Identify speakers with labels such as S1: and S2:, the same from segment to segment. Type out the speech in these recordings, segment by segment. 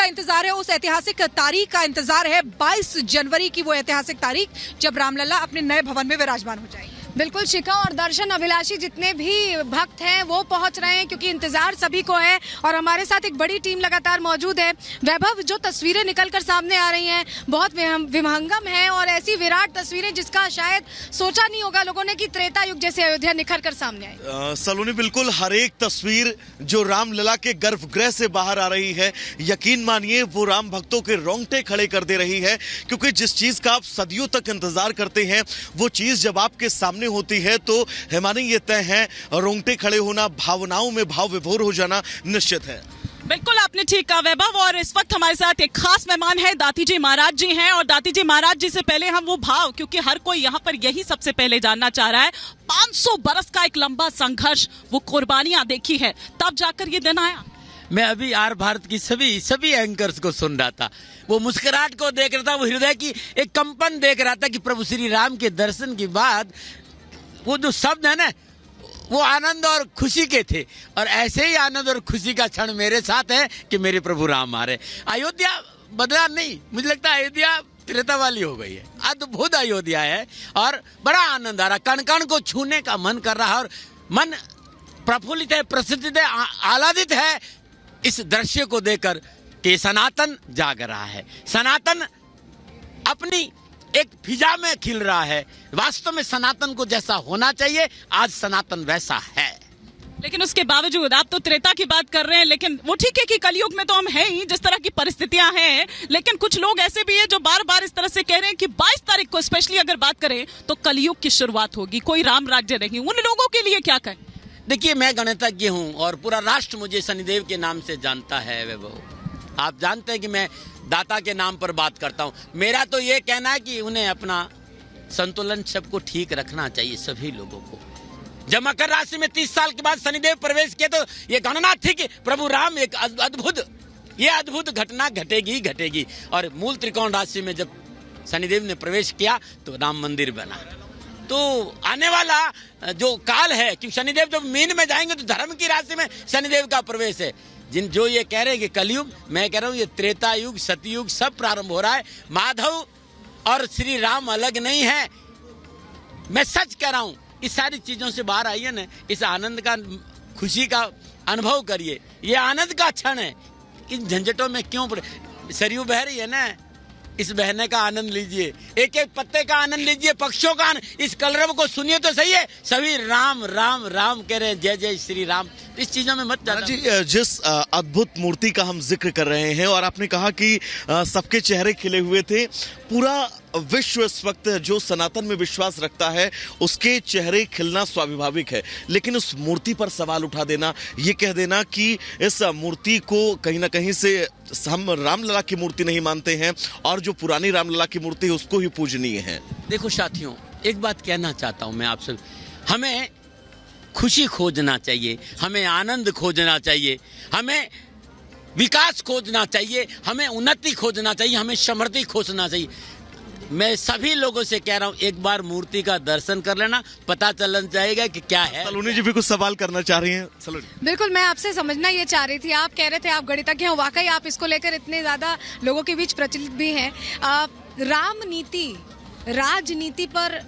S1: का इंतजार है, उस ऐतिहासिक तारीख का इंतजार है, 22 जनवरी की वो ऐतिहासिक तारीख जब रामलला अपने नए भवन में विराजमान हो जाएंगे।
S2: बिल्कुल शिखा, और दर्शन अभिलाषी जितने भी भक्त हैं वो पहुंच रहे हैं क्योंकि इंतजार सभी को है। और हमारे साथ एक बड़ी टीम लगातार मौजूद है। वैभव, जो तस्वीरें निकलकर सामने आ रही हैं बहुत विहंगम है और ऐसी विराट तस्वीरें जिसका शायद सोचा नहीं होगा लोगों ने कि त्रेता युग जैसे अयोध्या निखर कर सामने आई।
S3: सलोनी, बिल्कुल हर एक तस्वीर जो रामलला के गर्भगृह से बाहर आ रही है, यकीन मानिए वो राम भक्तों के रोंगटे खड़े कर दे रही है, क्योंकि जिस चीज का आप सदियों तक इंतजार करते हैं वो चीज जब आपके सामने होती है तो हिमानी ये तय है, रोंगटे खड़े होना, भावनाओं में भाव विभोर हो जाना निश्चित है।
S4: बिल्कुल आपने ठीक कहा वैभव, और इस वक्त हमारे साथ एक खास मेहमान है, दाती जी महाराज जी हैं। और दाती जी महाराज जी से पहले हम वो भाव, क्योंकि हर कोई यहाँ पर यही सबसे पहले जानना चाह रहा है, 500 बरस का एक लंबा संघर्ष, वो कुर्बानियां देखी है, तब जाकर ये दिन आया।
S5: मैं अभी आर भारत की सभी एंकर्स को सुन रहा था, वो मुस्कुराहट को देख रहा था, वो हृदय की एक कंपन देख रहा था कि प्रभु श्री राम के दर्शन के बाद वो जो शब्द है ना, वो आनंद और खुशी के थे। और ऐसे ही आनंद और खुशी का क्षण मेरे साथ है कि मेरे प्रभु राम आ रहे। अयोध्या बदला नहीं, मुझे लगता है अयोध्या त्रेता वाली हो गई है, अद्भुत अयोध्या है और बड़ा आनंद आ रहा, कण कण को छूने का मन कर रहा है और मन प्रफुल्लित है, प्रसन्नित है, आह्लादित है इस दृश्य को देखकर कि सनातन जाग रहा है, सनातन अपनी एक फिजा में खिल रहा है। वास्तव में सनातन को जैसा होना चाहिए आज सनातन वैसा है।
S4: लेकिन उसके बावजूद आप तो त्रेता की बात कर रहे हैं, लेकिन वो ठीक है कि कलयुग में तो हम हैं ही, जिस तरह की परिस्थितियां हैं, लेकिन कुछ लोग ऐसे भी हैं जो बार बार इस तरह से कह रहे हैं कि 22 तारीख को स्पेशली अगर बात करें तो कलयुग की शुरुआत होगी, कोई राम राज्य नहीं। उन लोगों के लिए क्या कहें?
S5: देखिए, मैं गणितज्ञ हूँ और पूरा राष्ट्र मुझे शनिदेव के नाम से जानता है। वैभव, आप जानते हैं कि मैं दाता के नाम पर बात करता हूँ। मेरा तो ये कहना है कि उन्हें अपना संतुलन सबको ठीक रखना चाहिए, सभी लोगों को। जब मकर राशि में 30 साल के बाद शनिदेव प्रवेश किए तो ये गणना थी कि प्रभु राम एक अद्भुत घटना घटेगी। और मूल त्रिकोण राशि में जब शनिदेव ने प्रवेश किया तो राम मंदिर बना। तो आने वाला जो काल है, क्योंकि शनिदेव जब मीन में जाएंगे तो धर्म की राशि में शनिदेव का प्रवेश है। जो ये कह रहे हैं कि कलयुग, मैं कह रहा हूँ ये त्रेता युग, सतयुग सब प्रारंभ हो रहा है। माधव और श्री राम अलग नहीं है, मैं सच कह रहा हूँ। इस सारी चीजों से बाहर आइए ना, इस आनंद का, खुशी का अनुभव करिए। ये आनंद का क्षण है, इन झंझटों में क्यों पड़े। सरयू बह रही है ना, इस बहने का आनंद लीजिए, एक एक पत्ते का आनंद लीजिए, पक्षियों का आनंद, इस कलरव को सुनिए तो सही है। सभी राम राम राम कह रहे हैं, जय जय श्री राम। इस चीजों में मत जाना।
S3: जी, जिस अद्भुत मूर्ति का हम जिक्र कर रहे हैं और आपने कहा कि सबके चेहरे खिले हुए थे, पूरा विश्व इस वक्त जो सनातन में विश्वास रखता है उसके चेहरे खिलना स्वाभाविक है, लेकिन उस मूर्ति पर सवाल उठा देना, ये कह देना कि इस मूर्ति को कहीं ना कहीं से हम रामलला की मूर्ति नहीं मानते हैं और जो पुरानी रामलला की मूर्ति है उसको ही पूजनीय है।
S5: देखो साथियों, एक बात कहना चाहता हूं मैं आपसे, हमें खुशी खोजना चाहिए, हमें आनंद खोजना चाहिए, हमें विकास खोजना चाहिए, हमें उन्नति खोजना चाहिए, हमें समृद्धि खोजना चाहिए। मैं सभी लोगों से कह रहा हूँ, एक बार मूर्ति का दर्शन कर लेना, पता चलना जाएगा कि क्या है।
S3: सलोनी जी भी कुछ सवाल करना चाह रही हैं। सलोनी,
S2: बिल्कुल, मैं आपसे समझना ये चाह रही थी, आप कह रहे थे आप गणितज्ञ हैं, वाकई आप इसको लेकर इतने ज्यादा लोगों के बीच प्रचलित भी हैं। रामनीति, राजनीति पर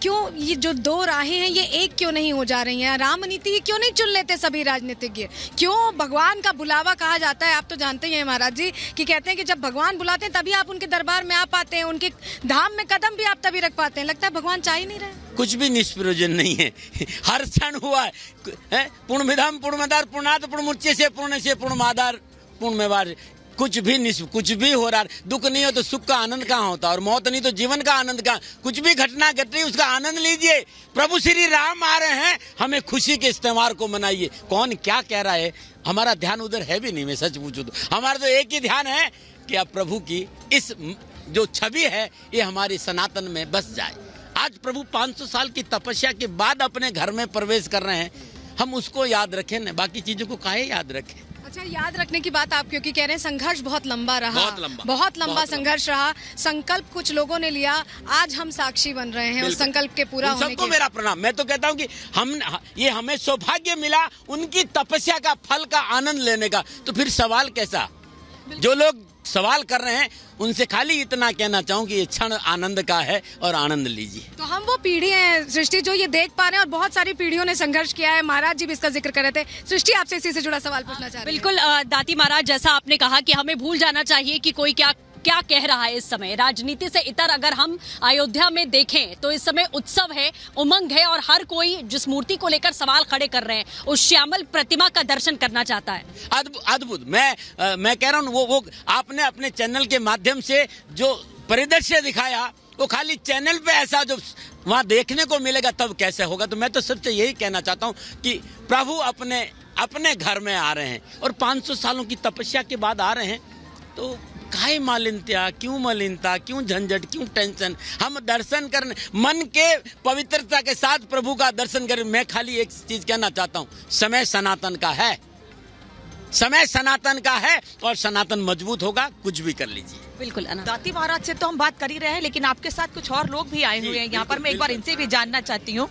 S2: क्यों ये जो दो राहें हैं ये एक क्यों नहीं हो जा रही हैं? रामनीति ही क्यों नहीं चुन लेते सभी राजनीतिज्ञ? क्यों भगवान का बुलावा कहा जाता है? आप तो जानते ही हैं महाराज जी कि कहते हैं कि जब भगवान बुलाते हैं तभी आप उनके दरबार में आ पाते हैं, उनके धाम में कदम भी आप तभी रख पाते हैं। लगता है भगवान चाह ही नहीं रहे।
S5: कुछ भी निष्प्रयोजन नहीं है, हर क्षण हुआ है। पूर्णमिदं पूर्णमदार पूर्णात् पूर्णमुच्यते पूर्णस्य पूर्णमादार पूर्णमेवार। कुछ भी हो रहा है। दुख नहीं हो तो सुख का आनंद कहाँ होता, और मौत नहीं तो जीवन का आनंद कहाँ। कुछ भी घटना घट रही है उसका आनंद लीजिए। प्रभु श्री राम आ रहे हैं, हमें खुशी के इस त्योहार को मनाइए। कौन क्या कह रहा है, हमारा ध्यान उधर है भी नहीं। मैं सच पूछूं तो हमारा तो एक ही ध्यान है कि अब प्रभु की इस जो छवि है ये हमारी सनातन में बस जाए। आज प्रभु 500 साल की तपस्या के बाद अपने घर में प्रवेश कर रहे हैं, हम उसको याद रखें न, बाकी चीजों को काहे याद रखें।
S2: अच्छा, याद रखने की बात आप क्योंकि कह रहे हैं, संघर्ष बहुत लंबा रहा, बहुत लंबा संघर्ष रहा। संकल्प कुछ लोगों ने लिया, आज हम साक्षी बन रहे हैं उस संकल्प के पूरा होने के।
S5: सबको मेरा प्रणाम। मैं तो कहता हूं कि हमें सौभाग्य मिला उनकी तपस्या का फल का आनंद लेने का। तो फिर सवाल कैसा, जो लोग सवाल कर रहे हैं उनसे खाली इतना कहना चाहूँ कि ये क्षण आनंद का है और आनंद लीजिए।
S2: तो हम वो पीढ़ी हैं सृष्टि जो ये देख पा रहे हैं और बहुत सारी पीढ़ियों ने संघर्ष किया है। महाराज जी भी इसका जिक्र कर रहे थे। सृष्टि आपसे इसी से जुड़ा सवाल पूछना चाह रही हूं।
S6: बिल्कुल दाती महाराज, जैसा आपने कहा कि हमें भूल जाना चाहिए कि कोई क्या क्या कह रहा है। इस समय राजनीति से इतर अगर हम अयोध्या में देखें तो इस समय उत्सव है, उमंग है और हर कोई जिस मूर्ति को लेकर सवाल खड़े कर रहे हैं उस श्यामल प्रतिमा का दर्शन करना चाहता है।
S5: अद्भुत। मैं कह रहा हूँ वो आपने अपने चैनल के माध्यम से जो परिदृश्य दिखाया वो खाली चैनल पे ऐसा जो वहाँ देखने को मिलेगा तब कैसे होगा। तो मैं तो सबसे यही कहना चाहता हूँ कि प्रभु अपने घर में आ रहे हैं और 500 सालों की तपस्या के बाद आ रहे हैं, तो काहे मालिन्यता, क्यों मलिनता, क्यों झंझट, क्यों टेंशन। हम दर्शन करने मन के पवित्रता के साथ प्रभु का दर्शन करें। मैं खाली एक चीज कहना चाहता हूँ, समय सनातन का है, समय सनातन का है और सनातन मजबूत होगा, कुछ भी कर लीजिए।
S6: बिल्कुल
S7: दाती महाराज से तो हम बात कर ही रहे हैं, लेकिन आपके साथ कुछ और लोग भी आए हुए हैं यहाँ पर। मैं एक बार इनसे भी जानना चाहती हूँ।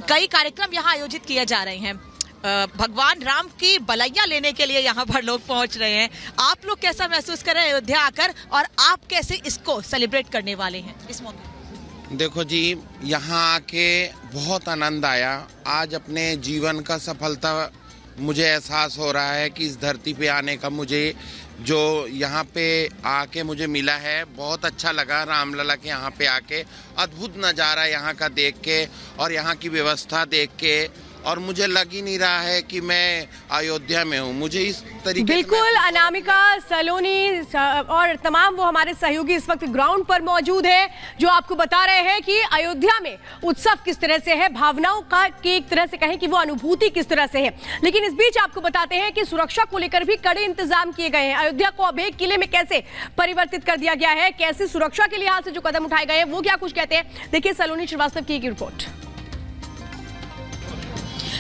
S7: कई कार्यक्रम यहाँ आयोजित किए जा रहे हैं, भगवान राम की बलैया लेने के लिए यहाँ पर लोग पहुँच रहे हैं। आप लोग कैसा महसूस कर रहे हैं अयोध्या आकर, और आप कैसे इसको सेलिब्रेट करने वाले हैं इस मौके?
S8: देखो जी, यहाँ आके बहुत आनंद आया। आज अपने जीवन का सफलता मुझे एहसास हो रहा है कि इस धरती पे आने का मुझे जो यहाँ पे आके मुझे मिला है, बहुत अच्छा लगा। रामलला के यहाँ पे आके अद्भुत नज़ारा यहाँ का देख के और यहाँ की व्यवस्था देख के, और मुझे लग ही नहीं रहा है कि मैं अयोध्या में हूँ। मुझे इस तरीके
S9: बिल्कुल अनामिका, सलोनी और तमाम वो हमारे सहयोगी इस वक्त ग्राउंड पर मौजूद है जो आपको बता रहे हैं कि अयोध्या में उत्सव किस तरह से है, भावनाओं का की एक तरह से कहें कि वो अनुभूति किस तरह से है। लेकिन इस बीच आपको बताते हैं कि सुरक्षा को लेकर भी कड़े इंतजाम किए गए हैं। अयोध्या को अब एक किले में कैसे परिवर्तित कर दिया गया है, कैसे सुरक्षा के लिहाज से जो कदम उठाए गए हैं वो क्या कुछ कहते हैं, देखिए सलोनी श्रीवास्तव की एक रिपोर्ट।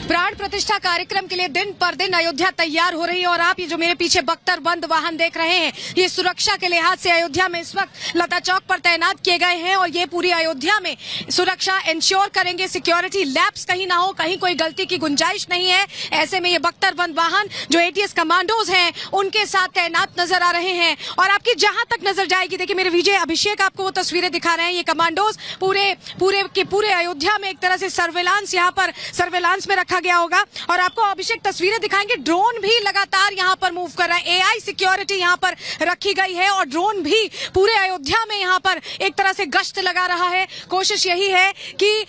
S2: प्राण प्रतिष्ठा कार्यक्रम के लिए दिन पर दिन अयोध्या तैयार हो रही है और आप ये जो मेरे पीछे बख्तरबंद वाहन देख रहे हैं, ये सुरक्षा के लिहाज से अयोध्या में इस वक्त लता चौक पर तैनात किए गए हैं और ये पूरी अयोध्या में सुरक्षा इंश्योर करेंगे। सिक्योरिटी लैप्स कहीं ना हो, कहीं कोई गलती की गुंजाइश नहीं है। ऐसे में ये बख्तरबंद वाहन जो एटीएस कमांडोज हैं उनके साथ तैनात नजर आ रहे हैं और आपकी जहां तक नजर जाएगी, देखिए मेरे विजय अभिषेक आपको वो तस्वीरें दिखा रहे हैं। ये कमांडोज पूरे अयोध्या में एक तरह से सर्वेलांस यहाँ पर सर्वेलांस में रखा गया होगा और आपको अभिषेक तस्वीरें दिखाएंगे। ड्रोन भी लगातार यहाँ पर मूव कर रहा है, एआई सिक्योरिटी यहाँ पर रखी गई है और ड्रोन भी पूरे अयोध्या में यहाँ पर एक तरह से गश्त लगा रहा है। कोशिश यही है कि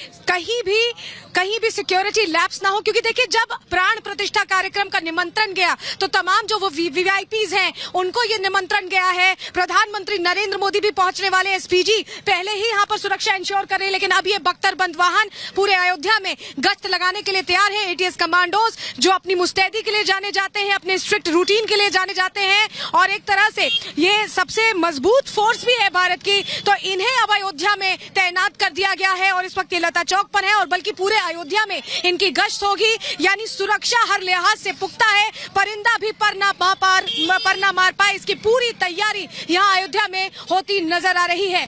S2: कहीं भी सिक्योरिटी लैप्स ना हो, क्योंकि देखिए जब प्राण प्रतिष्ठा कार्यक्रम का निमंत्रण गया तो तमाम जो वो वीआईपीज हैं उनको ये निमंत्रण गया है। प्रधानमंत्री नरेंद्र मोदी भी पहुंचने वाले, एसपीजी पहले ही यहाँ पर सुरक्षा इंश्योर कर रहे हैं, लेकिन अब ये बख्तरबंद वाहन पूरे अयोध्या में गश्त लगाने के लिए तैयार है। एटीएस कमांडोज जो अपनी मुस्तैदी के लिए जाने जाते हैं, अपने स्ट्रिक्ट रूटीन के लिए जाने जाते हैं और एक तरह से ये सबसे मजबूत फोर्स भी है भारत की, तो इन्हें अब अयोध्या में तैनात कर दिया गया है और इस वक्त ये लता चौक पर है और बल्कि पूरे अयोध्या में इनकी गश्त होगी। यानी सुरक्षा हर लिहाज से पुख्ता है, परिंदा भी पर ना मार पाए, इसकी पूरी तैयारी यहाँ अयोध्या में होती नजर आ रही है।